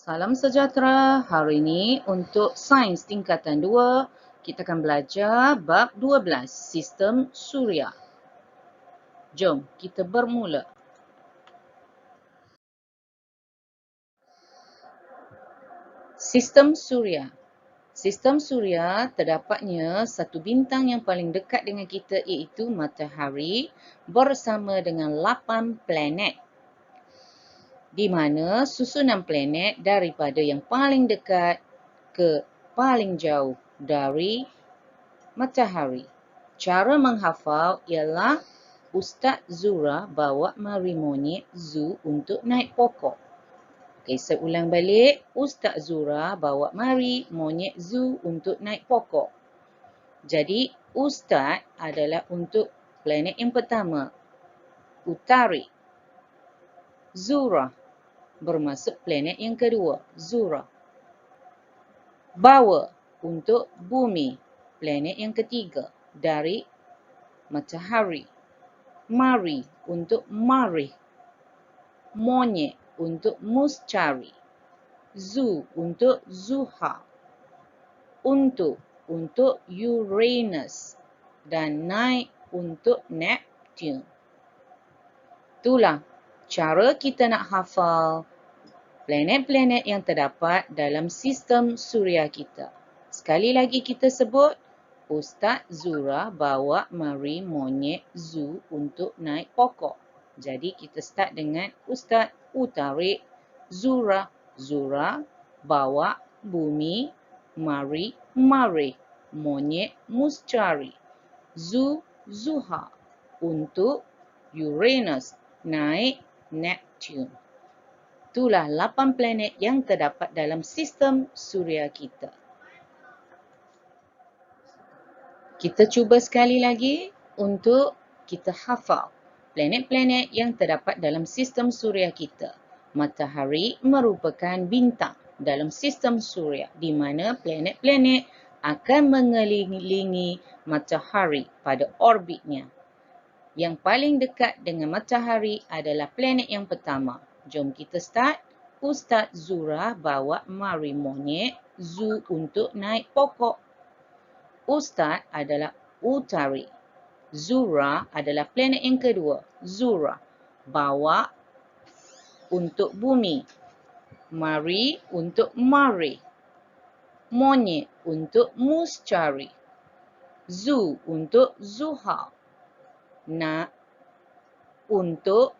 Salam sejahtera. Hari ini untuk sains tingkatan 2, kita akan belajar bab 12, sistem suria. Jom kita bermula. Sistem suria. Sistem suria terdapatnya satu bintang yang paling dekat dengan kita iaitu matahari bersama dengan 8 planet. Di mana susunan planet daripada yang paling dekat ke paling jauh dari matahari. Cara menghafal ialah Ustaz Zura bawa mari monyet zoo untuk naik pokok. Okey, saya ulang balik. Ustaz Zura bawa mari monyet zoo untuk naik pokok. Jadi, Ustaz adalah untuk planet yang pertama, Utari. Zura bermaksud planet yang kedua, Zura. Bawa untuk bumi, planet yang ketiga dari matahari. Mari untuk Marih. Monyet untuk Muschari. Zoo untuk Zuha. Untuk Uranus. Dan naik untuk Neptune. Itulah cara kita nak hafal planet-planet yang terdapat dalam sistem suria kita. Sekali lagi kita sebut, Ustaz Zura bawa mari monyet zoo untuk naik pokok. Jadi kita start dengan Ustaz Utari. Zura. Zura bawa bumi mari Marih. Monyet Muschari. Zoo Zuha. Untuk Uranus naik Neptune. Itulah 8 planet yang terdapat dalam sistem suria kita. Kita cuba sekali lagi untuk kita hafal planet-planet yang terdapat dalam sistem suria kita. Matahari merupakan bintang dalam sistem suria di mana planet-planet akan mengelilingi matahari pada orbitnya. Yang paling dekat dengan matahari adalah planet yang pertama. Jom kita start. Ustaz Zura bawa mari monyet zoo untuk naik pokok. Ustaz adalah Utari. Zura adalah planet yang kedua, Zura. Bawa untuk bumi. Mari untuk Marih. Monyet untuk Muschari. Zoo untuk Zuha. Untuk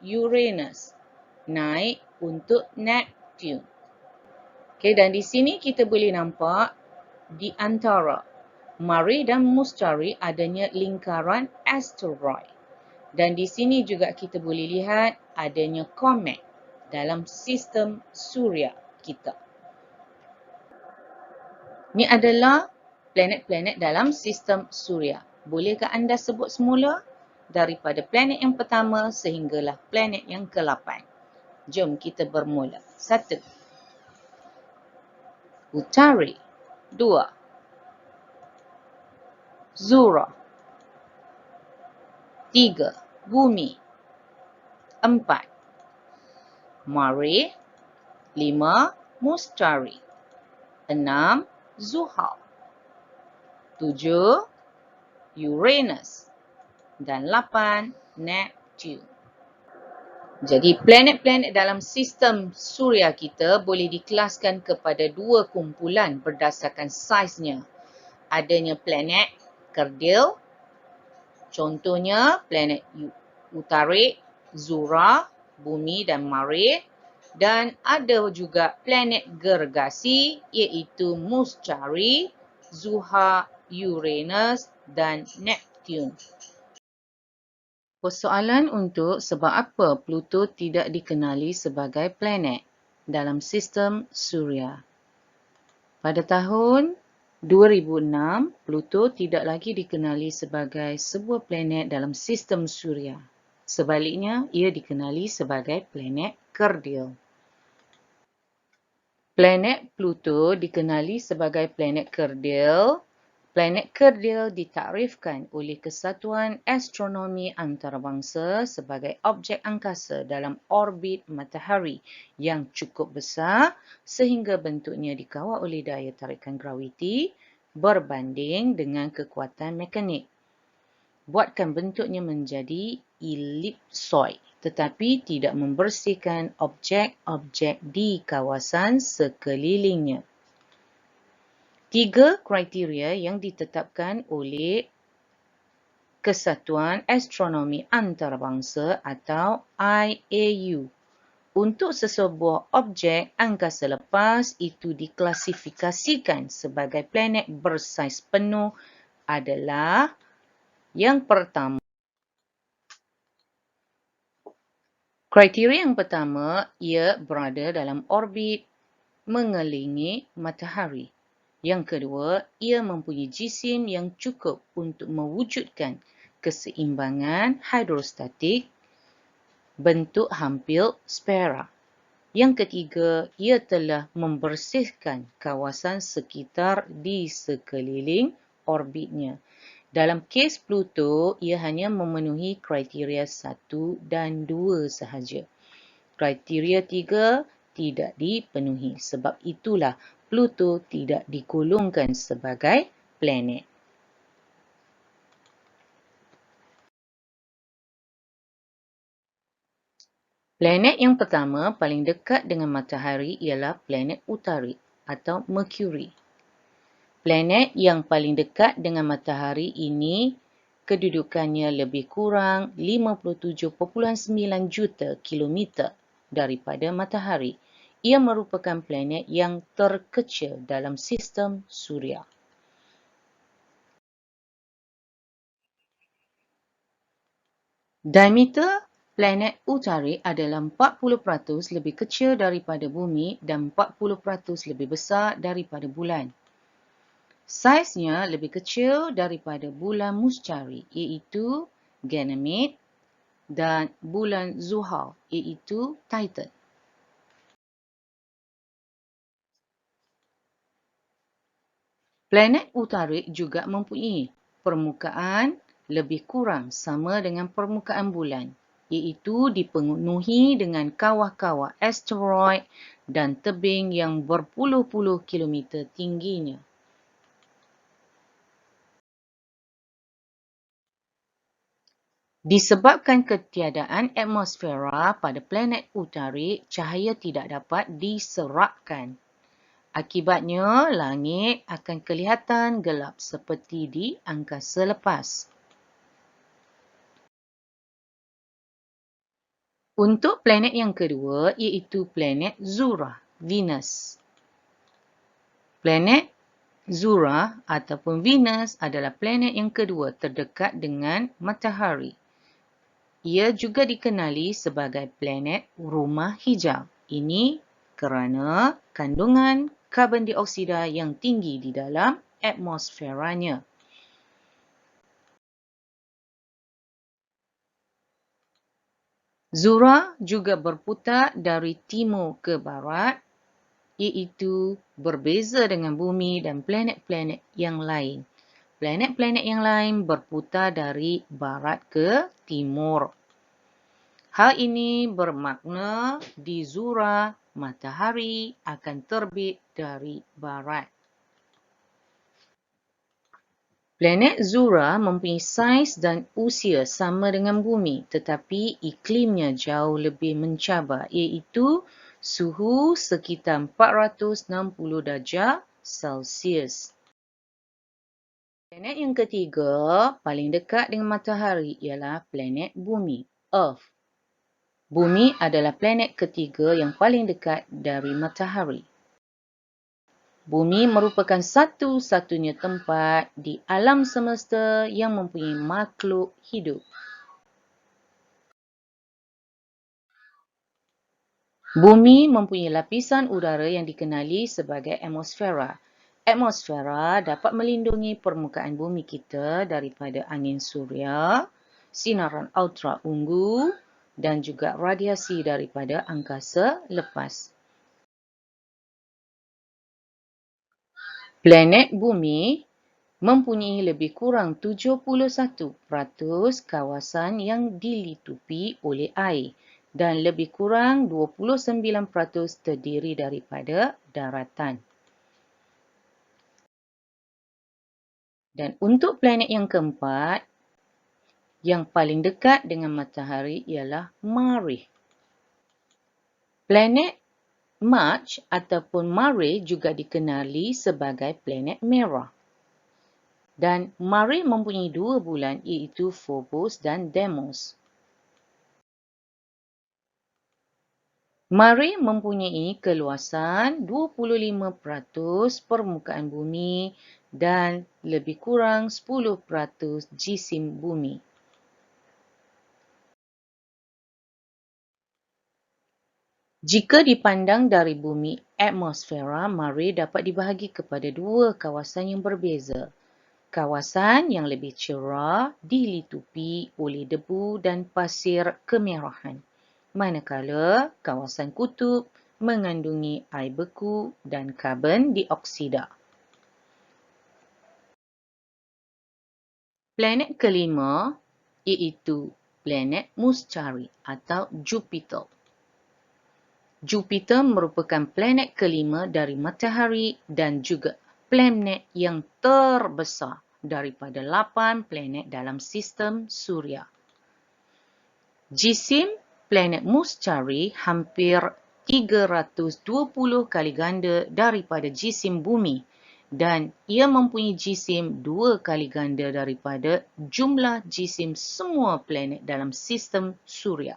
Uranus. Naik untuk Neptune. Okey, dan di sini kita boleh nampak di antara Marih dan Muschari adanya lingkaran asteroid. Dan di sini juga kita boleh lihat adanya komet dalam sistem suria kita. Ini adalah planet-planet dalam sistem suria. Bolehkah anda sebut semula daripada planet yang pertama sehinggalah planet yang ke-8? Jom kita bermula. 1. Utari. 2. Zura. 3. Bumi. 4. Marih. 5. Muschari. 6. Zuha. 7. Uranus. Dan 8. Neptune. Jadi planet-planet dalam sistem suria kita boleh dikelaskan kepada dua kumpulan berdasarkan saiznya. Adanya planet kerdil, contohnya planet Utari, Zura, Bumi dan Marih. Dan ada juga planet gergasi iaitu Muschari, Zuha, Uranus dan Neptune. Persoalan untuk sebab apa Pluto tidak dikenali sebagai planet dalam sistem suria. Pada tahun 2006, Pluto tidak lagi dikenali sebagai sebuah planet dalam sistem suria. Sebaliknya, ia dikenali sebagai planet kerdil. Planet Pluto dikenali sebagai planet kerdil Planet kerdil ditakrifkan oleh Kesatuan Astronomi Antarabangsa sebagai objek angkasa dalam orbit matahari yang cukup besar sehingga bentuknya dikawal oleh daya tarikan graviti berbanding dengan kekuatan mekanik. Buatkan bentuknya menjadi ellipsoid tetapi tidak membersihkan objek-objek di kawasan sekelilingnya. 3 kriteria yang ditetapkan oleh Kesatuan Astronomi Antarabangsa atau IAU. Untuk sesebuah objek angkasa lepas itu diklasifikasikan sebagai planet bersaiz penuh adalah yang pertama. Kriteria yang pertama, ia berada dalam orbit mengelilingi matahari. Yang kedua, ia mempunyai jisim yang cukup untuk mewujudkan keseimbangan hidrostatik bentuk hampir spera. Yang ketiga, ia telah membersihkan kawasan sekitar di sekeliling orbitnya. Dalam kes Pluto, ia hanya memenuhi kriteria 1 dan 2 sahaja. Kriteria 3 tidak dipenuhi. Sebab itulah Pluto tidak digolongkan sebagai planet. Planet yang pertama paling dekat dengan matahari ialah planet utari atau Mercury. Planet yang paling dekat dengan matahari ini kedudukannya lebih kurang 57.9 juta kilometer daripada matahari. Ia merupakan planet yang terkecil dalam sistem Suria. Diameter planet utari adalah 40% lebih kecil daripada Bumi dan 40% lebih besar daripada bulan. Saiznya lebih kecil daripada bulan Musyari iaitu Ganymede dan bulan Zuhal iaitu Titan. Planet utari juga mempunyai permukaan lebih kurang sama dengan permukaan bulan, iaitu dipenuhi dengan kawah-kawah asteroid dan tebing yang berpuluh-puluh kilometer tingginya. Disebabkan ketiadaan atmosfera pada planet utari, cahaya tidak dapat diserapkan. Akibatnya, langit akan kelihatan gelap seperti di angkasa lepas. Untuk planet yang kedua, iaitu planet Zura, Venus. Planet Zura ataupun Venus adalah planet yang kedua terdekat dengan matahari. Ia juga dikenali sebagai planet rumah hijau. Ini kerana kandungan karbon dioksida yang tinggi di dalam atmosferanya. Zura juga berputar dari timur ke barat, iaitu berbeza dengan Bumi dan planet-planet yang lain. Planet-planet yang lain berputar dari barat ke timur. Hal ini bermakna di Zura, matahari akan terbit dari barat. Planet Zura mempunyai saiz dan usia sama dengan Bumi tetapi iklimnya jauh lebih mencabar iaitu suhu sekitar 460 darjah Celsius. Planet yang ketiga paling dekat dengan matahari ialah planet Bumi, Earth. Bumi adalah planet ketiga yang paling dekat dari matahari. Bumi merupakan satu-satunya tempat di alam semesta yang mempunyai makhluk hidup. Bumi mempunyai lapisan udara yang dikenali sebagai atmosfera. Atmosfera dapat melindungi permukaan bumi kita daripada angin suria, sinaran ultraungu dan juga radiasi daripada angkasa lepas. Planet Bumi mempunyai lebih kurang 71% kawasan yang dilitupi oleh air dan lebih kurang 29% terdiri daripada daratan. Dan untuk planet yang keempat, yang paling dekat dengan matahari ialah Marikh. Planet March ataupun Marikh juga dikenali sebagai planet merah. Dan Marikh mempunyai dua bulan iaitu Phobos dan Deimos. Marikh mempunyai keluasan 25% permukaan bumi dan lebih kurang 10% jisim bumi. Jika dipandang dari bumi, atmosfera Marikh dapat dibahagi kepada dua kawasan yang berbeza. Kawasan yang lebih cerah dilitupi oleh debu dan pasir kemerahan, manakala kawasan kutub mengandungi air beku dan karbon dioksida. Planet kelima iaitu planet Muscari atau Jupiter. Jupiter merupakan planet kelima dari matahari dan juga planet yang terbesar daripada 8 planet dalam sistem Suria. Jisim planet Muscari hampir 320 kali ganda daripada jisim bumi dan ia mempunyai jisim 2 kali ganda daripada jumlah jisim semua planet dalam sistem Suria.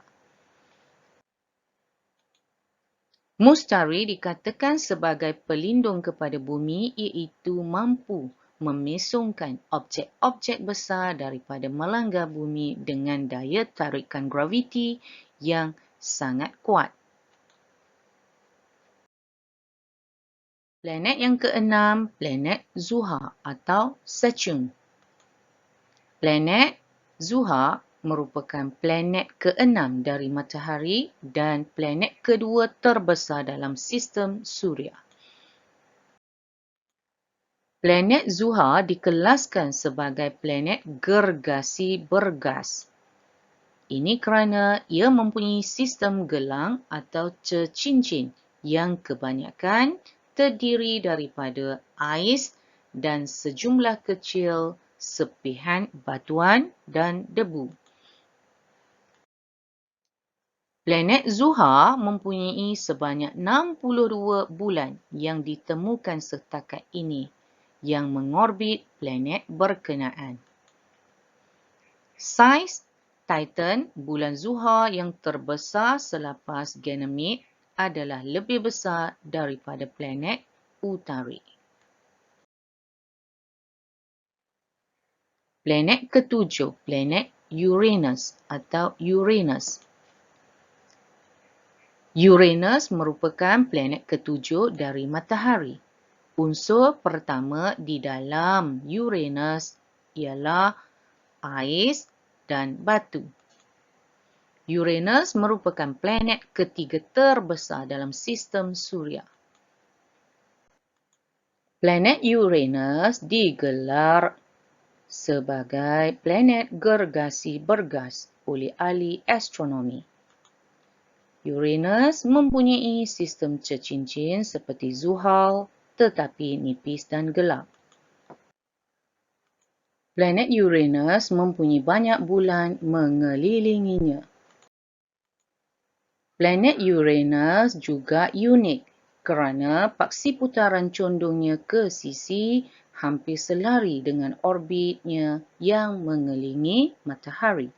Muscari dikatakan sebagai pelindung kepada bumi iaitu mampu memesongkan objek-objek besar daripada melanggar bumi dengan daya tarikan graviti yang sangat kuat. Planet yang keenam, planet Zuhal atau Saturn. Planet Zuhal merupakan planet keenam dari matahari dan planet kedua terbesar dalam sistem Suria. Planet Zuhal dikelaskan sebagai planet gergasi bergas. Ini kerana ia mempunyai sistem gelang atau tercincin yang kebanyakan terdiri daripada ais dan sejumlah kecil sepihan batuan dan debu. Planet Zuhal mempunyai sebanyak 62 bulan yang ditemukan setakat ini yang mengorbit planet berkenaan. Saiz Titan, bulan Zuhal yang terbesar selepas Ganymede, adalah lebih besar daripada planet utari. Planet ketujuh, planet Uranus atau Uranus. Uranus merupakan planet ketujuh dari matahari. Unsur pertama di dalam Uranus ialah ais dan batu. Uranus merupakan planet ketiga terbesar dalam sistem Suria. Planet Uranus digelar sebagai planet gergasi bergas oleh ahli astronomi. Uranus mempunyai sistem tercincin seperti Zuhal tetapi nipis dan gelap. Planet Uranus mempunyai banyak bulan mengelilinginya. Planet Uranus juga unik kerana paksi putaran condongnya ke sisi hampir selari dengan orbitnya yang mengelilingi matahari.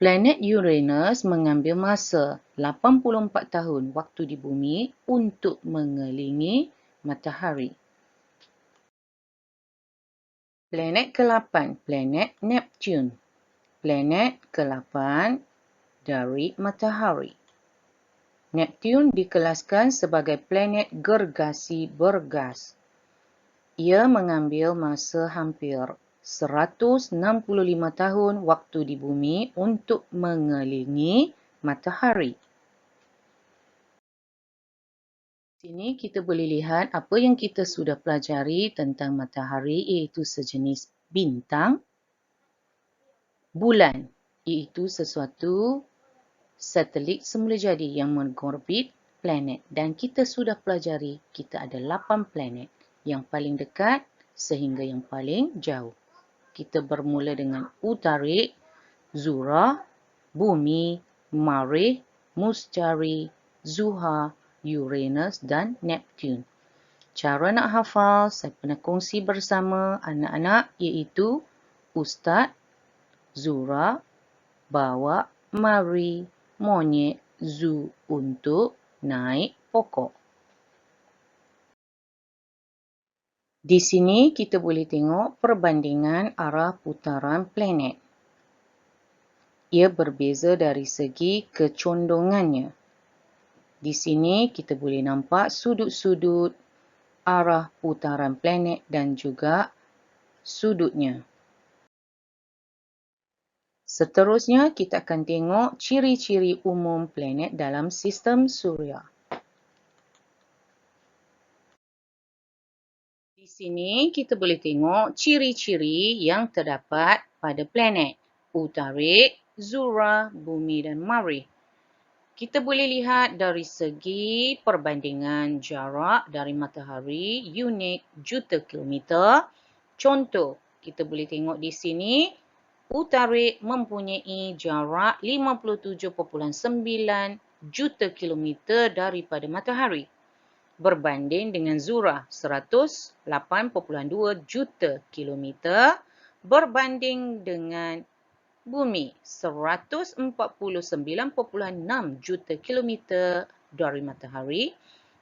Planet Uranus mengambil masa 84 tahun waktu di bumi untuk mengelilingi matahari. Planet ke-8, planet Neptune. Planet ke-8 dari matahari. Neptune dikelaskan sebagai planet gergasi bergas. Ia mengambil masa hampir 165 tahun waktu di bumi untuk mengelilingi matahari. Sini kita boleh lihat apa yang kita sudah pelajari tentang matahari, iaitu sejenis bintang. Bulan iaitu sesuatu satelit semula jadi yang mengorbit planet. Dan kita sudah pelajari kita ada 8 planet. Yang paling dekat sehingga yang paling jauh. Kita bermula dengan Utarik, Zura, Bumi, Marikh, Mustari, Zuhal, Uranus dan Neptune. Cara nak hafal, saya pernah kongsi bersama anak-anak iaitu Ustaz Zura bawa Marikh monyet zoo untuk naik pokok. Di sini kita boleh tengok perbandingan arah putaran planet. Ia berbeza dari segi kecondongannya. Di sini kita boleh nampak sudut-sudut arah putaran planet dan juga sudutnya. Seterusnya, kita akan tengok ciri-ciri umum planet dalam sistem Suria. Di sini, kita boleh tengok ciri-ciri yang terdapat pada planet Utarik, Zura, Bumi dan Marikh. Kita boleh lihat dari segi perbandingan jarak dari matahari, unit juta kilometer. Contoh, kita boleh tengok di sini, Utarik mempunyai jarak 57.9 juta kilometer daripada matahari. Berbanding dengan Zura, 108.2 juta kilometer. Berbanding dengan Bumi 149.6 juta kilometer dari matahari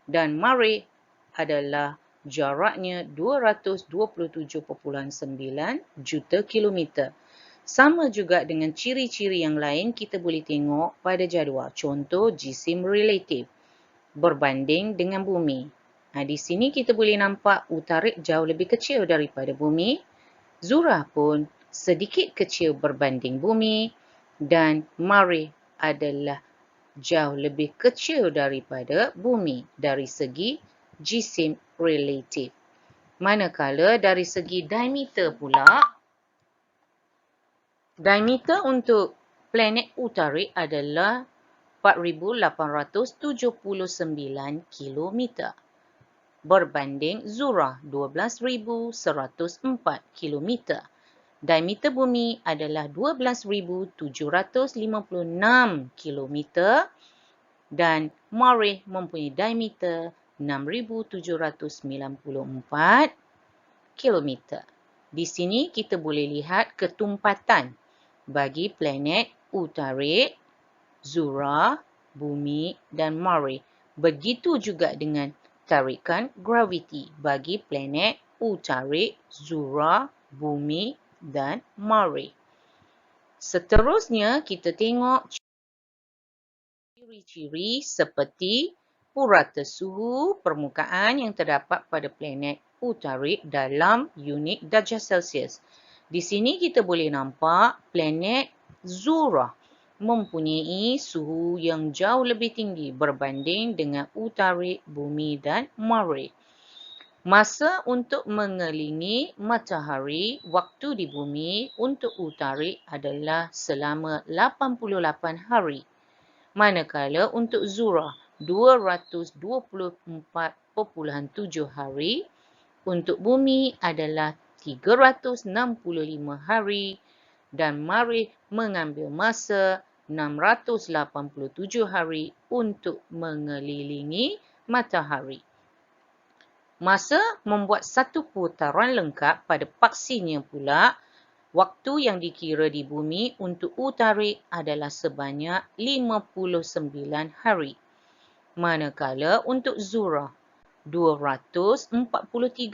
dan Marikh adalah jaraknya 227.9 juta kilometer. Sama juga dengan ciri-ciri yang lain kita boleh tengok pada jadual. Contoh jisim relatif berbanding dengan Bumi. Di sini kita boleh nampak Utarik jauh lebih kecil daripada Bumi. Zura pun sedikit kecil berbanding Bumi dan Marikh adalah jauh lebih kecil daripada Bumi dari segi jisim relatif. Manakala dari segi diameter pula, diameter untuk planet Utarik adalah 4,879 km. Berbanding Zura 12,104 km. Diameter Bumi adalah 12,756 km dan Marikh mempunyai diameter 6,794 km. Di sini kita boleh lihat ketumpatan bagi planet Utarik, Zura, Bumi dan Marikh. Begitu juga dengan tarikan graviti bagi planet Utarik, Zura, Bumi dan Marikh. Seterusnya, kita tengok ciri-ciri seperti purata suhu permukaan yang terdapat pada planet Utarik dalam unit darjah Celsius. Di sini kita boleh nampak planet Zura mempunyai suhu yang jauh lebih tinggi berbanding dengan Utarik, Bumi dan Marikh. Masa untuk mengelilingi matahari waktu di Bumi untuk Utarik adalah selama 88 hari. Manakala untuk Zura 224.7 hari, untuk Bumi adalah 365 hari dan Marikh mengambil masa 687 hari untuk mengelilingi matahari. Masa membuat satu putaran lengkap pada paksinya pula, waktu yang dikira di Bumi untuk Utarik adalah sebanyak 59 hari. Manakala untuk Zura, 243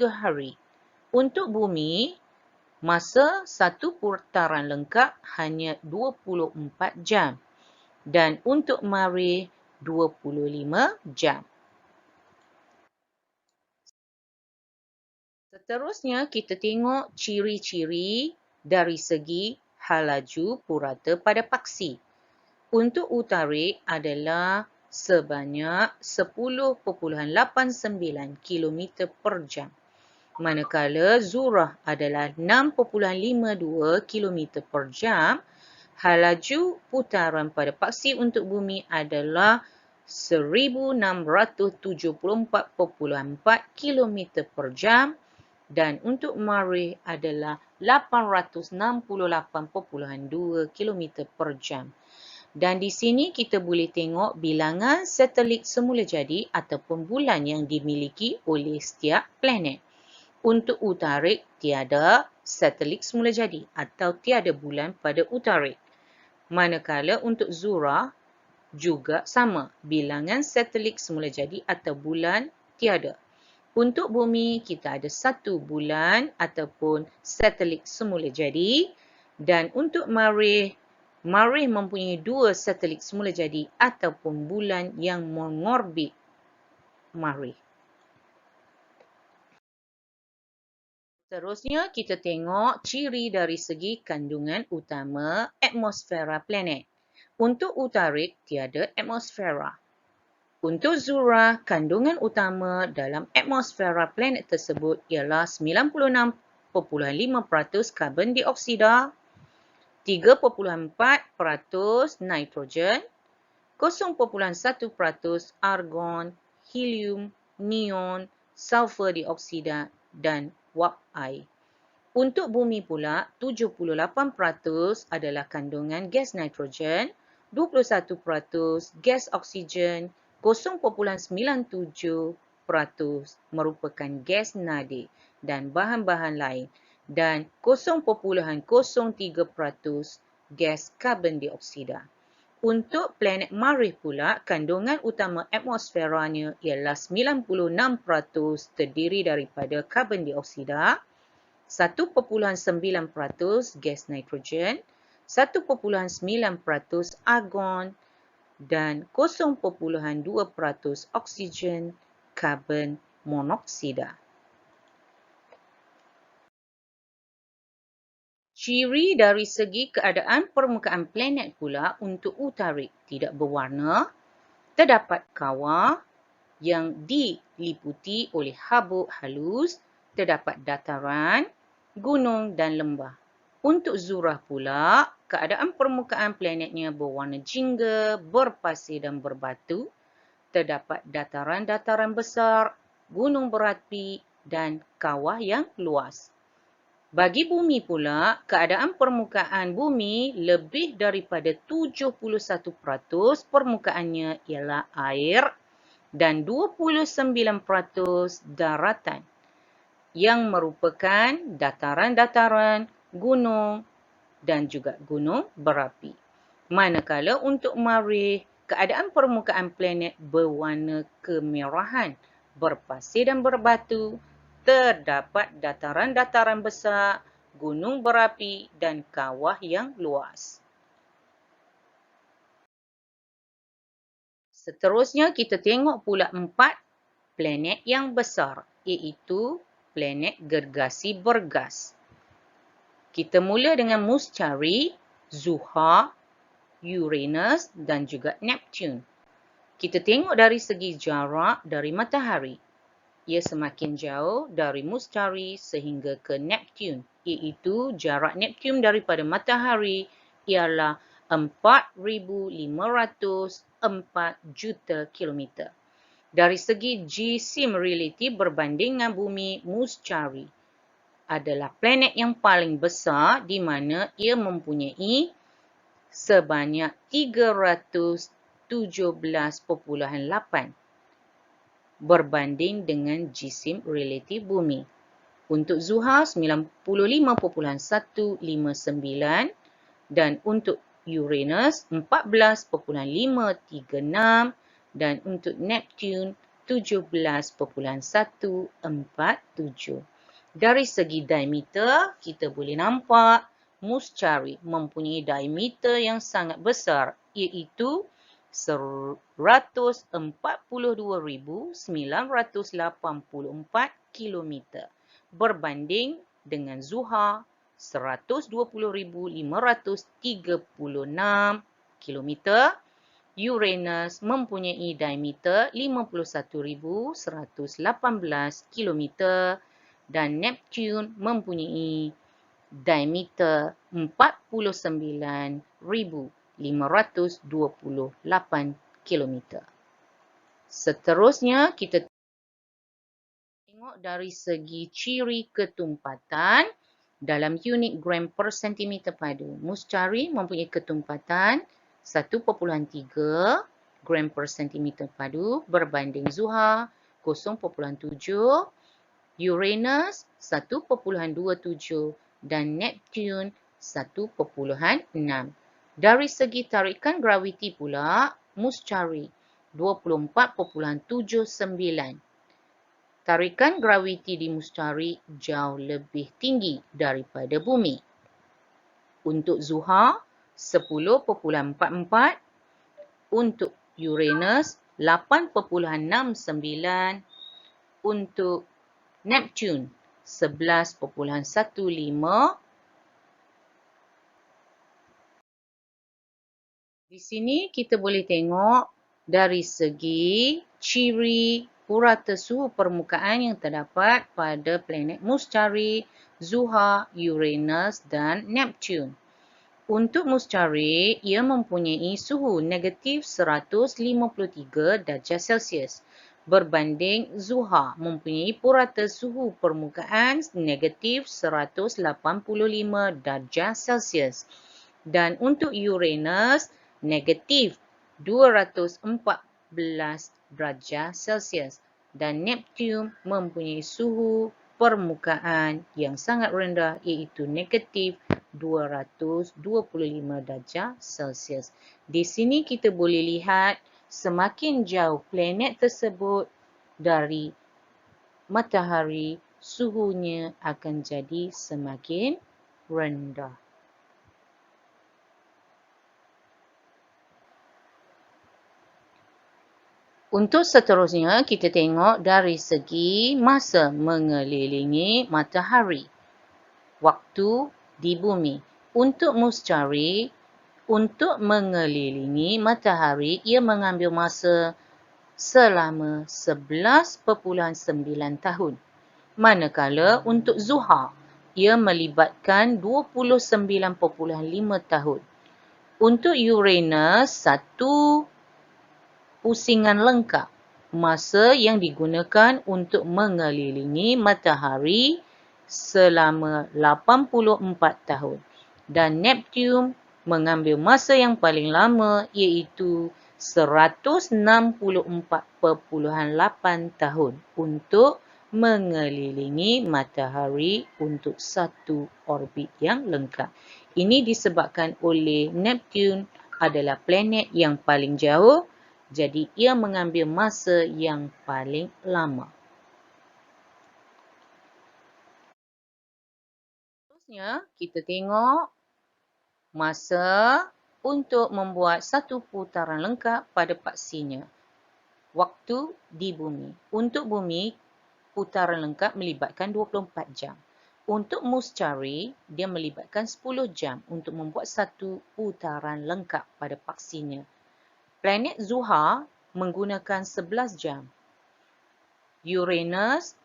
hari. Untuk Bumi, masa satu putaran lengkap hanya 24 jam. Dan untuk Marikh, 25 jam. Seterusnya, kita tengok ciri-ciri dari segi hal laju purata pada paksi. Untuk Utarik adalah sebanyak 10.89 km per jam. Manakala Zurah adalah 6.52 km per jam, laju putaran pada paksi untuk bumi adalah 1674.4 km per jam dan untuk Marikh adalah 868.2 km per jam. Dan di sini kita boleh tengok bilangan satelit semula jadi ataupun bulan yang dimiliki oleh setiap planet. Untuk Utarik, tiada satelit semula jadi atau tiada bulan pada Utarik. Manakala untuk Zurah juga sama, bilangan satelit semula jadi atau bulan tiada. Untuk bumi, kita ada satu bulan ataupun satelit semula jadi. Dan untuk Marikh, Marikh mempunyai dua satelit semula jadi ataupun bulan yang mengorbit Marikh. Seterusnya, kita tengok ciri dari segi kandungan utama atmosfera planet. Untuk Utarik, tiada atmosfera. Untuk Zurah, kandungan utama dalam atmosfera planet tersebut ialah 96.5% karbon dioksida, 3.4% nitrogen, 0.1% argon, helium, neon, sulfur dioksida dan wap air. Untuk bumi pula, 78% adalah kandungan gas nitrogen, 21% gas oksigen, 0.97% merupakan gas nadir dan bahan-bahan lain dan 0.03% gas karbon dioksida. Untuk planet Marikh pula, kandungan utama atmosferanya ialah 96% terdiri daripada karbon dioksida, 1.9% gas nitrogen, 1.9% argon dan 0.2% oksigen karbon monoksida. Ciri dari segi keadaan permukaan planet pula untuk Utarik tidak berwarna, terdapat kawah yang diliputi oleh habuk halus, terdapat dataran, gunung dan lembah. Untuk Zurah pula, keadaan permukaan planetnya berwarna jingga, berpasir dan berbatu, terdapat dataran-dataran besar, gunung berapi dan kawah yang luas. Bagi bumi pula, keadaan permukaan bumi lebih daripada 71% permukaannya ialah air dan 29% daratan yang merupakan dataran-dataran, gunung dan juga gunung berapi. Manakala untuk Marikh, keadaan permukaan planet berwarna kemerahan, berpasir dan berbatu, terdapat dataran-dataran besar, gunung berapi dan kawah yang luas. Seterusnya kita tengok pula 4 planet yang besar, iaitu planet gergasi bergas. Kita mula dengan Muscari, Zuhal, Uranus dan juga Neptune. Kita tengok dari segi jarak dari matahari. Ia semakin jauh dari Muscari sehingga ke Neptune, iaitu jarak Neptune daripada matahari ialah 4,504 juta kilometer. Dari segi jisim relatif berbanding dengan bumi, Muscari adalah planet yang paling besar di mana ia mempunyai sebanyak 317.8 berbanding dengan jisim relatif bumi. Untuk Zuhal 95.159 dan untuk Uranus 14.536 dan untuk Neptune 17.147. Dari segi diameter, kita boleh nampak Muscari mempunyai diameter yang sangat besar, iaitu 142,984 km berbanding dengan Zuhal 120,536 km Uranus mempunyai diameter 51.118 km dan Neptune mempunyai diameter 49.528 km. Seterusnya, kita tengok dari segi ciri ketumpatan dalam unit gram per sentimeter padu. Muscari mempunyai ketumpatan 1.3 gram per sentimeter padu berbanding Zuhal 0.7, Uranus 1.27 dan Neptune 1.6. Dari segi tarikan graviti pula, Muscari 24.79. Tarikan graviti di Muscari jauh lebih tinggi daripada Bumi. Untuk Zuhal 10.44, untuk Uranus 8.69, untuk Neptune 11.15. Di sini kita boleh tengok dari segi ciri purata suhu permukaan yang terdapat pada planet Muscari, Zuhal, Uranus dan Neptune. Untuk Muscari, ia mempunyai suhu negatif 153 darjah Celsius berbanding Zuhal mempunyai purata suhu permukaan negatif 185 darjah Celsius. Dan untuk Uranus, negatif 214 darjah Celsius dan Neptune mempunyai suhu permukaan yang sangat rendah iaitu negatif 225 darjah Celsius. Di sini kita boleh lihat semakin jauh planet tersebut dari matahari, suhunya akan jadi semakin rendah. Untuk seterusnya, kita tengok dari segi masa mengelilingi matahari. Waktu di bumi. Untuk Muscari, untuk mengelilingi matahari, ia mengambil masa selama 11.9 tahun. Manakala untuk Zuhal, ia melibatkan 29.5 tahun. Untuk Uranus, satu pusingan lengkap. Masa yang digunakan untuk mengelilingi matahari selama 84 tahun. Dan Neptune mengambil masa yang paling lama iaitu 164.8 tahun untuk mengelilingi matahari untuk satu orbit yang lengkap. Ini disebabkan oleh Neptune adalah planet yang paling jauh, jadi ia mengambil masa yang paling lama. Seterusnya, kita tengok masa untuk membuat satu putaran lengkap pada paksinya. Waktu di bumi. Untuk bumi, putaran lengkap melibatkan 24 jam. Untuk Muscari, dia melibatkan 10 jam untuk membuat satu putaran lengkap pada paksinya. Planet Zuhal menggunakan 11 jam. Uranus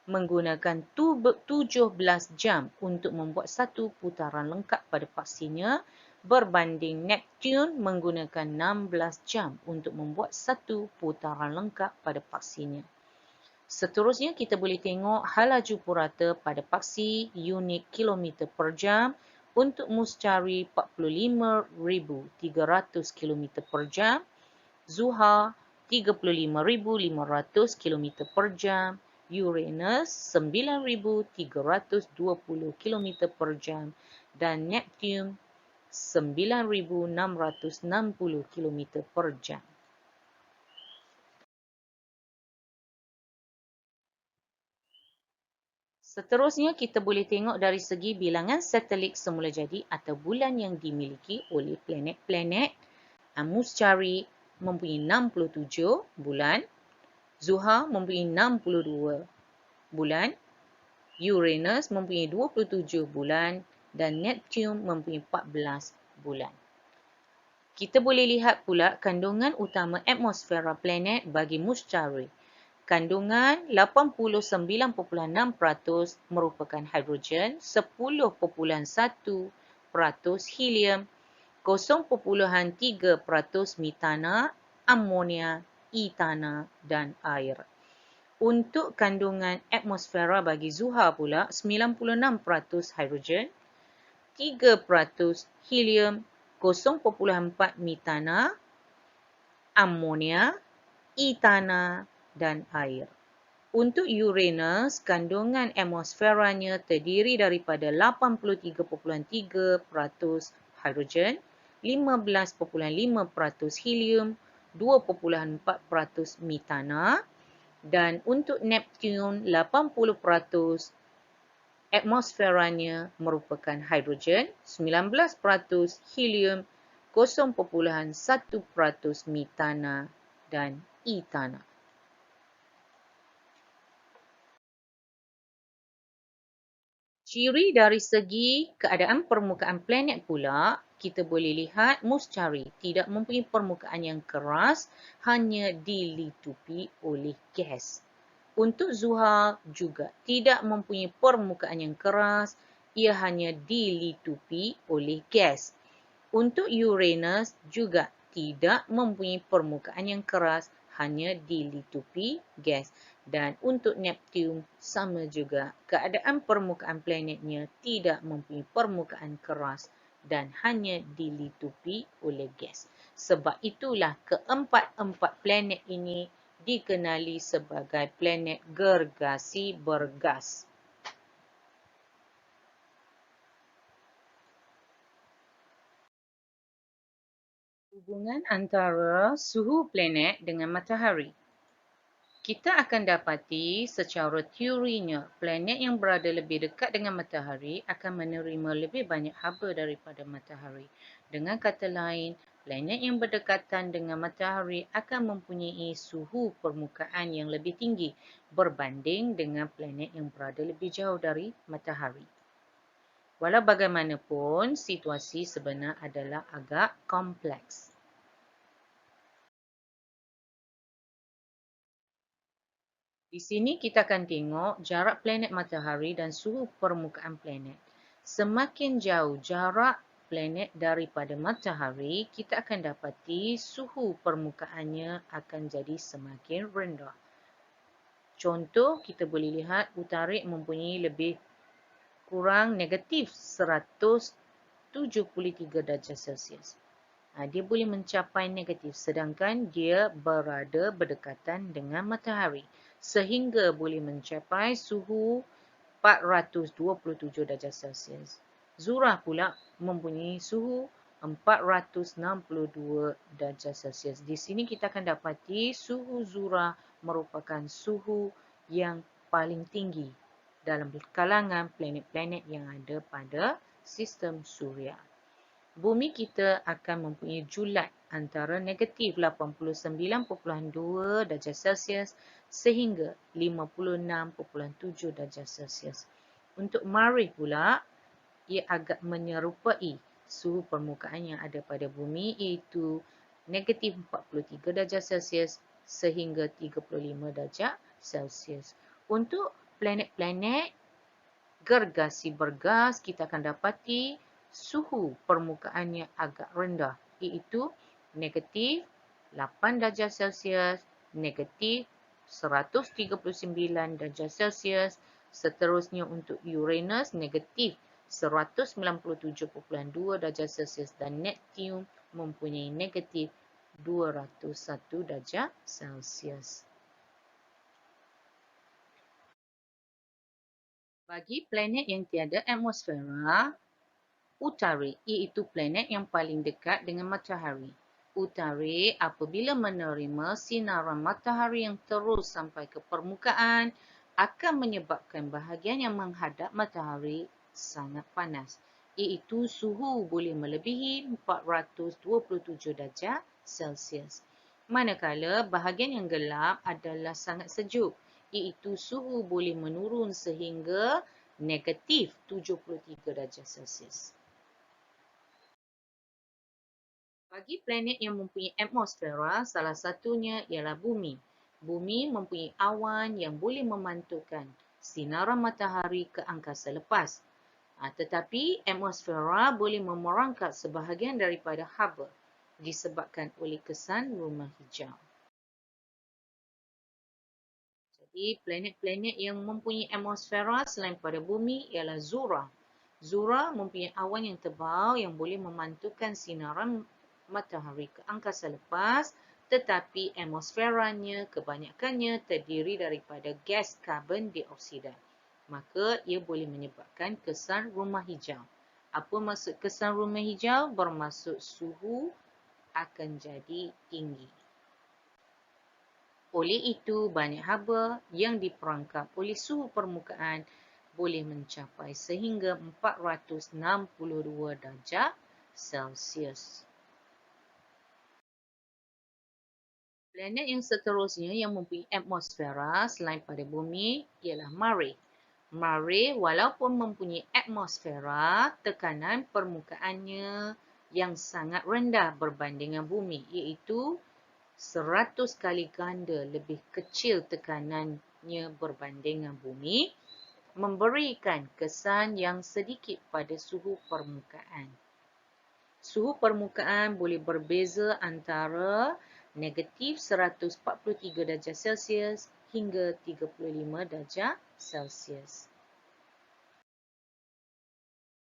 menggunakan 17 jam untuk membuat satu putaran lengkap pada paksinya berbanding Neptune menggunakan 16 jam untuk membuat satu putaran lengkap pada paksinya. Seterusnya kita boleh tengok halaju purata pada paksi unit kilometer per jam. Untuk Muscari 45.300 km per jam, Zuhal 35.500 km per jam, Uranus 9.320 km per jam dan Neptune 9.660 km per jam. Seterusnya kita boleh tengok dari segi bilangan satelit semula jadi atau bulan yang dimiliki oleh planet-planet. Muscari mempunyai 67 bulan, Zuhal mempunyai 62 bulan, Uranus mempunyai 27 bulan dan Neptune mempunyai 14 bulan. Kita boleh lihat pula kandungan utama atmosfera planet bagi Mushtari. Kandungan 89.6% merupakan hidrogen, 10.1% helium, 0.3% metana, amonia, etana dan air. Untuk kandungan atmosfera bagi Zuhal pula 96% hidrogen, 3% helium, 0.4 metana, amonia, etana dan air. Untuk Uranus, kandungan atmosferanya terdiri daripada 83.3% hidrogen, 15.5% helium, 2.4% metana dan untuk Neptune 80% atmosferanya merupakan hidrogen, 19% helium, 0.1% metana dan etana. Ciri dari segi keadaan permukaan planet pula, kita boleh lihat Mushtari tidak mempunyai permukaan yang keras, hanya dilitupi oleh gas. Untuk Zuhal juga tidak mempunyai permukaan yang keras, ia hanya dilitupi oleh gas. Untuk Uranus juga tidak mempunyai permukaan yang keras, hanya dilitupi gas. Dan untuk Neptune sama juga, keadaan permukaan planetnya tidak mempunyai permukaan keras dan hanya dilitupi oleh gas. Sebab itulah keempat-empat planet ini dikenali sebagai planet gergasi bergas. Hubungan antara suhu planet dengan matahari. Kita akan dapati secara teorinya, planet yang berada lebih dekat dengan matahari akan menerima lebih banyak haba daripada matahari. Dengan kata lain, planet yang berdekatan dengan matahari akan mempunyai suhu permukaan yang lebih tinggi berbanding dengan planet yang berada lebih jauh dari matahari. Walau bagaimanapun, situasi sebenar adalah agak kompleks. Di sini kita akan tengok jarak planet matahari dan suhu permukaan planet. Semakin jauh jarak planet daripada matahari, kita akan dapati suhu permukaannya akan jadi semakin rendah. Contoh, kita boleh lihat Utarik mempunyai lebih kurang negatif 173 darjah Celsius. Dia boleh mencapai negatif sedangkan dia berada berdekatan dengan matahari sehingga boleh mencapai suhu 427 darjah Celsius. Zurah pula mempunyai suhu 462 darjah Celsius. Di sini kita akan dapati suhu Zurah merupakan suhu yang paling tinggi dalam kalangan planet-planet yang ada pada sistem Suria. Bumi kita akan mempunyai julat antara negatif 89.2 darjah Celsius sehingga 56.7 darjah Celsius. Untuk Marikh pula, ia agak menyerupai suhu permukaan yang ada pada bumi iaitu negatif 43 darjah Celsius sehingga 35 darjah Celsius. Untuk planet-planet gergasi bergas, kita akan dapati suhu permukaannya agak rendah iaitu negatif 8 darjah Celsius, negatif 139 darjah Celsius. Seterusnya untuk Uranus negatif 197.2 darjah Celsius dan Neptune mempunyai negatif 201 darjah Celsius. Bagi planet yang tiada atmosfera, Utarik iaitu planet yang paling dekat dengan matahari. Utarik apabila menerima sinaran matahari yang terus sampai ke permukaan akan menyebabkan bahagian yang menghadap matahari sangat panas, iaitu suhu boleh melebihi 427 darjah Celsius. Manakala bahagian yang gelap adalah sangat sejuk, iaitu suhu boleh menurun sehingga negatif 73 darjah Celsius. Bagi planet yang mempunyai atmosfera, salah satunya ialah Bumi. Bumi mempunyai awan yang boleh memantulkan sinaran matahari ke angkasa lepas. Tetapi atmosfera boleh memerangkap sebahagian daripada haba disebabkan oleh kesan rumah hijau. Jadi planet-planet yang mempunyai atmosfera selain pada Bumi ialah Zuhrah. Zuhrah mempunyai awan yang tebal yang boleh memantulkan sinaran matahari ke angkasa lepas, tetapi atmosferanya kebanyakannya terdiri daripada gas karbon dioksida. Maka ia boleh menyebabkan kesan rumah hijau. Apa maksud kesan rumah hijau? Bermaksud suhu akan jadi tinggi. Oleh itu, banyak haba yang diperangkap oleh suhu permukaan boleh mencapai sehingga 462 darjah Celsius. Planet yang seterusnya yang mempunyai atmosfera selain pada Bumi ialah Mare. Mare walaupun mempunyai atmosfera, tekanan permukaannya yang sangat rendah berbandingan Bumi, iaitu 100 kali ganda lebih kecil tekanannya berbanding dengan Bumi, memberikan kesan yang sedikit pada suhu permukaan. Suhu permukaan boleh berbeza antara negatif 143 darjah Celsius hingga 35 darjah Celsius.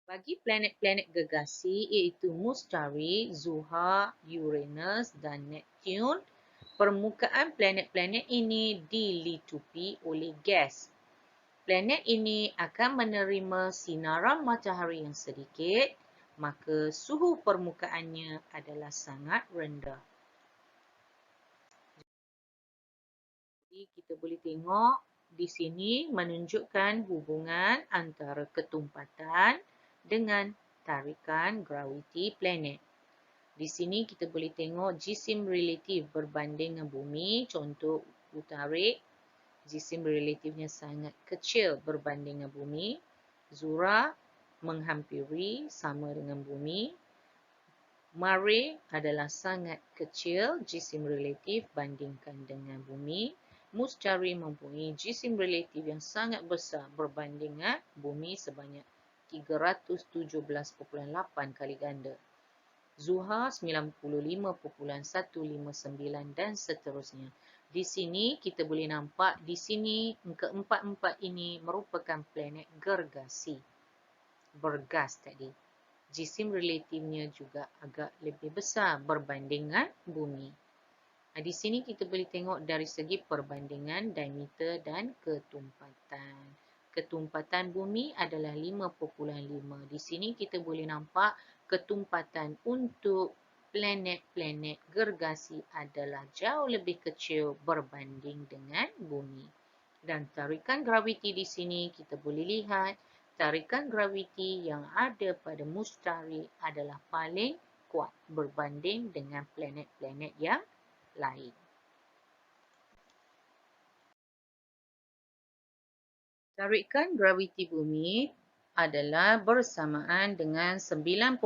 Bagi planet-planet gergasi iaitu Mustari, Zuhra, Uranus dan Neptune, permukaan planet-planet ini dilitupi oleh gas. Planet ini akan menerima sinaran matahari yang sedikit, maka suhu permukaannya adalah sangat rendah. Jadi kita boleh tengok di sini menunjukkan hubungan antara ketumpatan dengan tarikan graviti planet. Di sini kita boleh tengok jisim relatif berbanding dengan Bumi. Contoh utarik, jisim relatifnya sangat kecil berbanding dengan Bumi. Zuhrah menghampiri sama dengan Bumi. Mare adalah sangat kecil jisim relatif bandingkan dengan Bumi. Mustari mempunyai jisim relatif yang sangat besar berbanding dengan Bumi sebanyak 317.8 kali ganda. Zuhra 95.159 dan seterusnya. Di sini kita boleh nampak di sini keempat-empat ini merupakan planet gergasi. Bergas tadi. Jisim relatifnya juga agak lebih besar berbandingan Bumi. Di sini kita boleh tengok dari segi perbandingan diameter dan ketumpatan. Ketumpatan Bumi adalah 5.5. Di sini kita boleh nampak ketumpatan untuk planet-planet gergasi adalah jauh lebih kecil berbanding dengan Bumi. Dan tarikan graviti di sini kita boleh lihat tarikan graviti yang ada pada Mustari adalah paling kuat berbanding dengan planet-planet yang lain. Tarikan graviti Bumi adalah bersamaan dengan 9.8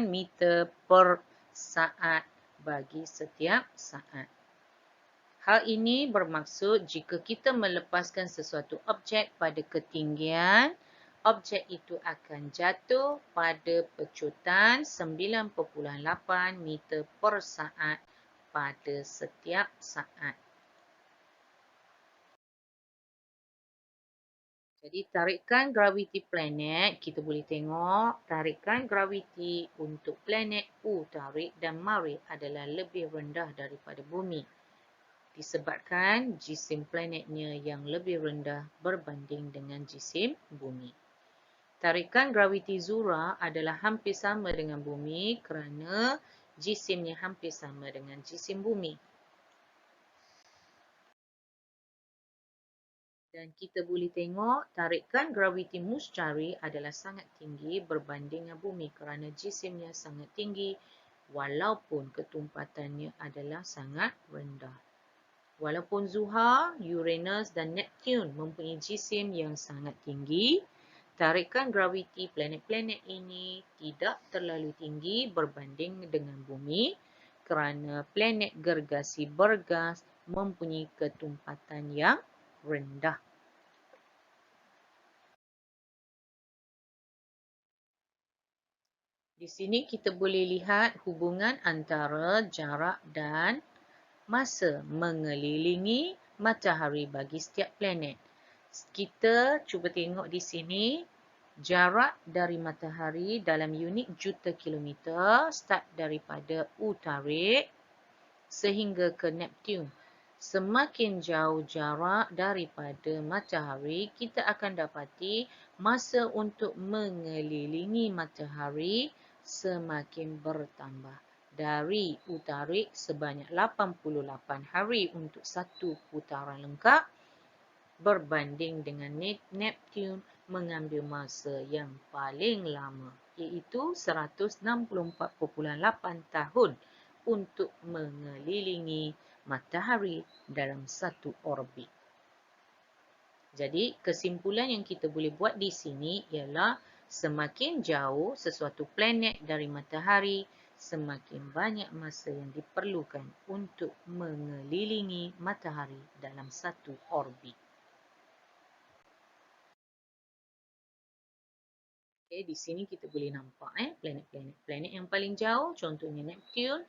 meter per saat bagi setiap saat. Hal ini bermaksud jika kita melepaskan sesuatu objek pada ketinggian, objek itu akan jatuh pada pecutan 9.8 meter per saat pada setiap saat. Jadi tarikan graviti planet, kita boleh tengok tarikan graviti untuk planet Utarik dan Mare adalah lebih rendah daripada Bumi. Disebabkan jisim planetnya yang lebih rendah berbanding dengan jisim Bumi. Tarikan graviti Zuhrah adalah hampir sama dengan Bumi kerana jisimnya hampir sama dengan jisim Bumi. Dan kita boleh tengok tarikan graviti Mustari adalah sangat tinggi berbanding dengan Bumi kerana jisimnya sangat tinggi walaupun ketumpatannya adalah sangat rendah. Walaupun Zuhra, Uranus dan Neptune mempunyai jisim yang sangat tinggi, Tarikan graviti planet-planet ini tidak terlalu tinggi berbanding dengan bumi kerana planet gergasi bergas mempunyai ketumpatan yang rendah. Di sini kita boleh lihat hubungan antara jarak dan masa mengelilingi matahari bagi setiap planet. Kita cuba tengok di sini jarak dari matahari dalam unit juta kilometer start daripada Utarik sehingga ke Neptune. Semakin jauh jarak daripada matahari, kita akan dapati masa untuk mengelilingi matahari semakin bertambah. Dari Utarik sebanyak 88 hari untuk satu putaran lengkap berbanding dengan Neptune mengambil masa yang paling lama iaitu 164.8 tahun untuk mengelilingi matahari dalam satu orbit. Jadi kesimpulan yang kita boleh buat di sini ialah semakin jauh sesuatu planet dari matahari, semakin banyak masa yang diperlukan untuk mengelilingi matahari dalam satu orbit. Okay, di sini kita boleh nampak planet yang paling jauh, contohnya Neptune.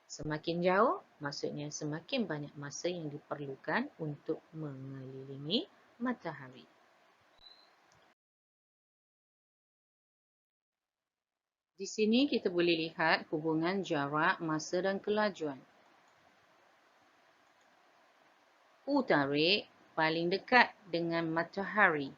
Semakin jauh, maksudnya semakin banyak masa yang diperlukan untuk mengelilingi matahari. Di sini kita boleh lihat hubungan jarak, masa dan kelajuan. Utarik paling dekat dengan matahari.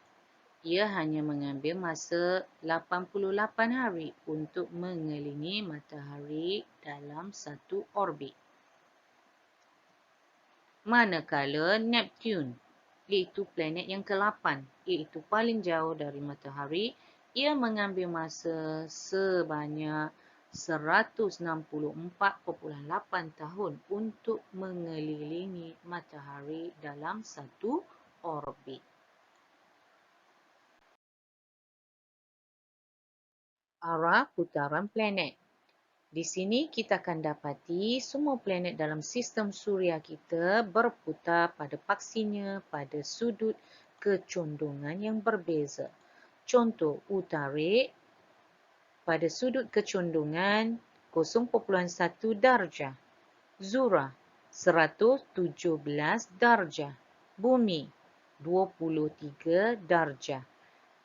Ia hanya mengambil masa 88 hari untuk mengelilingi matahari dalam satu orbit. Manakala Neptune, iaitu planet yang ke-8, iaitu paling jauh dari matahari, ia mengambil masa sebanyak 164.8 tahun untuk mengelilingi matahari dalam satu orbit. Arah putaran planet. Di sini kita akan dapati semua planet dalam sistem suria kita berputar pada paksinya pada sudut kecondongan yang berbeza. Contoh, Utarik pada sudut kecondongan 0.1 darjah. Zura 117 darjah. Bumi 23 darjah.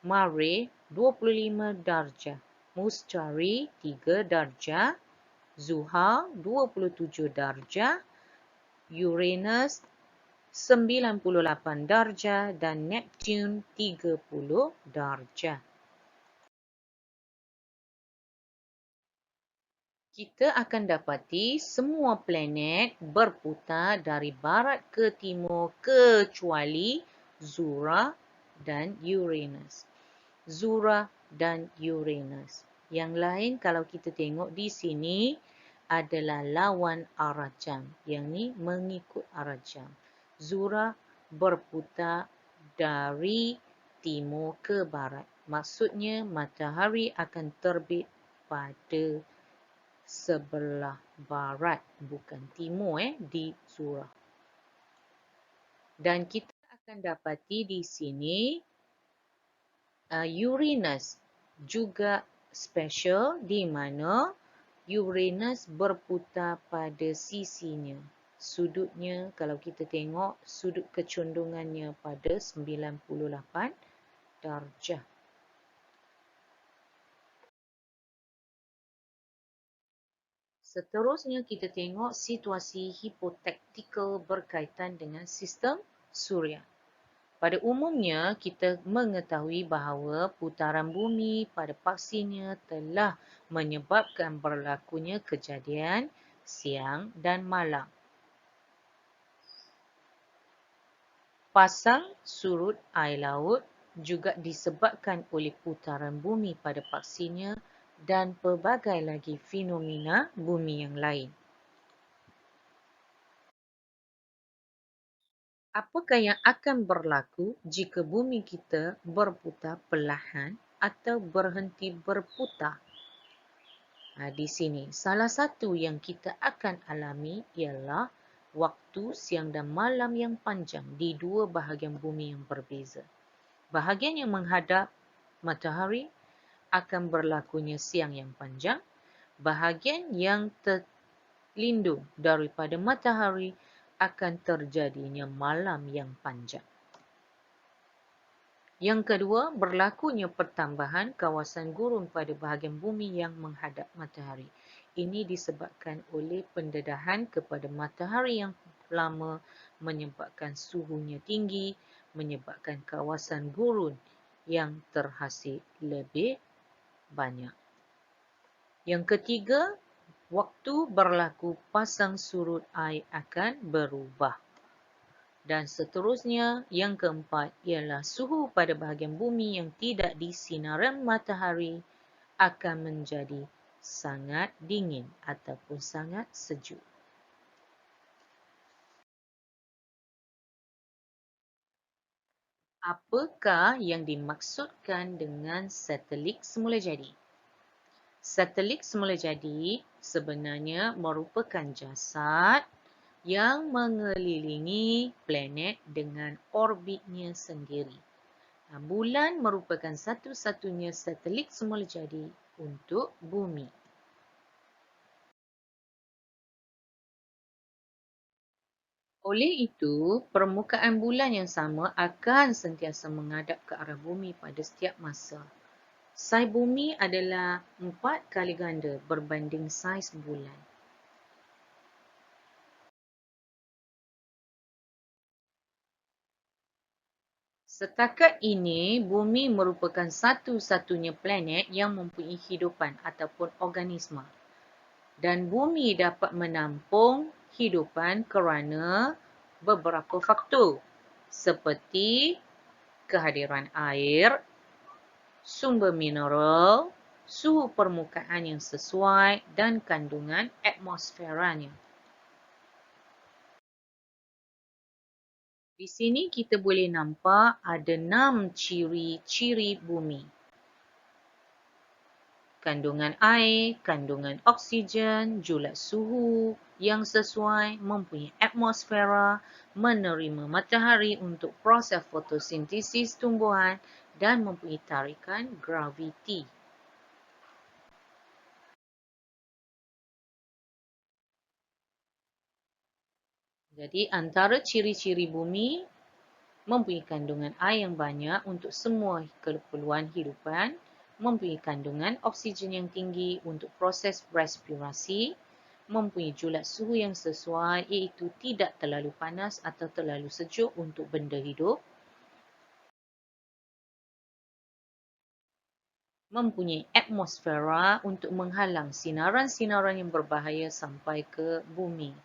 Mare 25 darjah. Mustari 3 darjah. Zuhal 27 darjah. Uranus 98 darjah dan Neptune 30 darjah. Kita akan dapati semua planet berputar dari barat ke timur kecuali Zura dan Uranus. Zura dan Uranus. Yang lain kalau kita tengok di sini adalah lawan arah jam. Yang ni mengikut arah jam. Zura berputar dari timur ke barat. Maksudnya matahari akan terbit pada sebelah barat, bukan timur di Zura. Dan kita akan dapati di sini Uranus juga special di mana Uranus berputar pada sisinya. Sudutnya kalau kita tengok sudut kecondongannya pada 98 darjah. Seterusnya kita tengok situasi hipotektikal berkaitan dengan sistem suria. Pada umumnya, kita mengetahui bahawa putaran bumi pada paksinya telah menyebabkan berlakunya kejadian siang dan malam. Pasang surut air laut juga disebabkan oleh putaran bumi pada paksinya dan pelbagai lagi fenomena bumi yang lain. Apakah yang akan berlaku jika bumi kita berputar perlahan atau berhenti berputar? Di sini, salah satu yang kita akan alami ialah waktu siang dan malam yang panjang di dua bahagian bumi yang berbeza. Bahagian yang menghadap matahari akan berlakunya siang yang panjang. Bahagian yang terlindung daripada matahari akan terjadinya malam yang panjang. Yang kedua, berlakunya pertambahan kawasan gurun pada bahagian bumi yang menghadap matahari. Ini disebabkan oleh pendedahan kepada matahari yang lama, menyebabkan suhunya tinggi, menyebabkan kawasan gurun yang terhasil lebih banyak. Yang ketiga, waktu berlaku pasang surut air akan berubah. Dan seterusnya, yang keempat ialah suhu pada bahagian bumi yang tidak disinari matahari akan menjadi sangat dingin ataupun sangat sejuk. Apakah yang dimaksudkan dengan satelit semula jadi? Satelit semula jadi sebenarnya merupakan jasad yang mengelilingi planet dengan orbitnya sendiri. Bulan merupakan satu-satunya satelit semula jadi untuk bumi. Oleh itu, permukaan bulan yang sama akan sentiasa menghadap ke arah bumi pada setiap masa. Saiz bumi adalah 4 kali ganda berbanding saiz bulan. Setakat ini, bumi merupakan satu-satunya planet yang mempunyai hidupan ataupun organisma. Dan bumi dapat menampung hidupan kerana beberapa faktor seperti kehadiran air, sumber mineral, suhu permukaan yang sesuai dan kandungan atmosferanya. Di sini kita boleh nampak ada 6 ciri-ciri bumi. Kandungan air, kandungan oksigen, julat suhu yang sesuai, mempunyai atmosfera, menerima matahari untuk proses fotosintesis tumbuhan dan mempunyai tarikan graviti. Jadi antara ciri-ciri bumi mempunyai kandungan air yang banyak untuk semua keperluan hidupan, mempunyai kandungan oksigen yang tinggi untuk proses respirasi, mempunyai julat suhu yang sesuai iaitu tidak terlalu panas atau terlalu sejuk untuk benda hidup, mempunyai atmosfera untuk menghalang sinaran-sinaran yang berbahaya sampai ke bumi.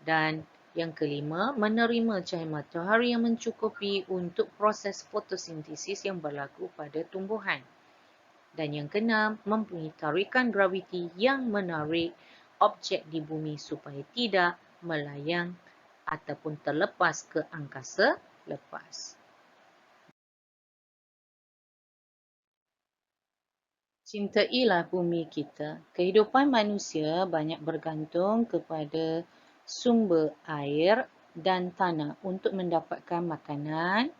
Dan yang kelima, menerima cahaya matahari yang mencukupi untuk proses fotosintesis yang berlaku pada tumbuhan. Dan yang keenam, mempunyai tarikan graviti yang menarik objek di bumi supaya tidak melayang ataupun terlepas ke angkasa lepas. Cintailah bumi kita. Kehidupan manusia banyak bergantung kepada sumber air dan tanah untuk mendapatkan makanan,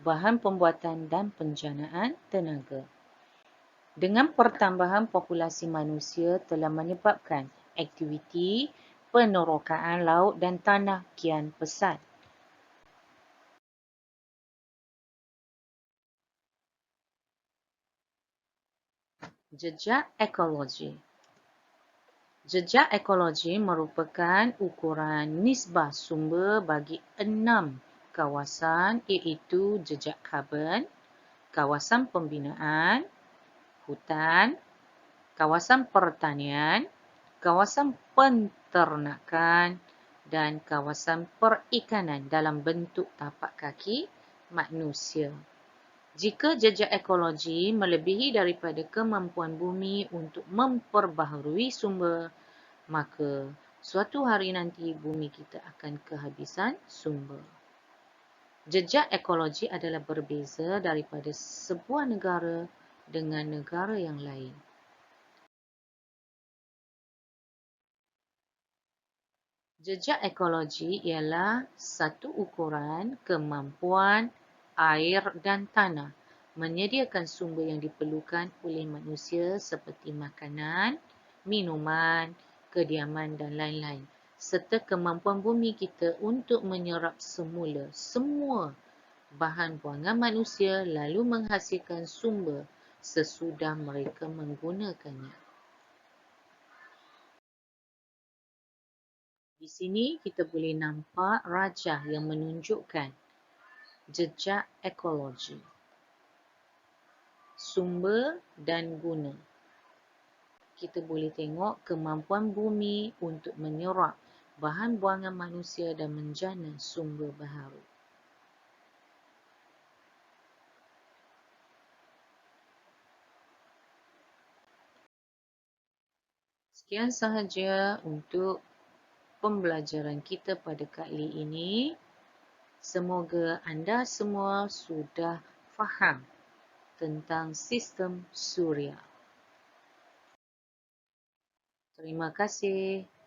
bahan pembuatan dan penjanaan tenaga. Dengan pertambahan populasi manusia telah menyebabkan aktiviti penerokaan laut dan tanah kian pesat. Jejak ekologi. Jejak ekologi merupakan ukuran nisbah sumber bagi 6 kawasan iaitu jejak karbon, kawasan pembinaan, hutan, kawasan pertanian, kawasan penternakan dan kawasan perikanan dalam bentuk tapak kaki manusia. Jika jejak ekologi melebihi daripada kemampuan bumi untuk memperbaharui sumber, maka suatu hari nanti bumi kita akan kehabisan sumber. Jejak ekologi adalah berbeza daripada sebuah negara dengan negara yang lain. Jejak ekologi ialah satu ukuran kemampuan air dan tanah menyediakan sumber yang diperlukan oleh manusia seperti makanan, minuman, kediaman dan lain-lain, serta kemampuan bumi kita untuk menyerap semula semua bahan buangan manusia lalu menghasilkan sumber sesudah mereka menggunakannya. Di sini kita boleh nampak rajah yang menunjukkan jejak ekologi, sumber dan guna. Kita boleh tengok kemampuan bumi untuk menyerap bahan buangan manusia dan menjana sumber baharu. Sekian sahaja untuk pembelajaran kita pada kali ini. Semoga anda semua sudah faham tentang sistem suria. Terima kasih.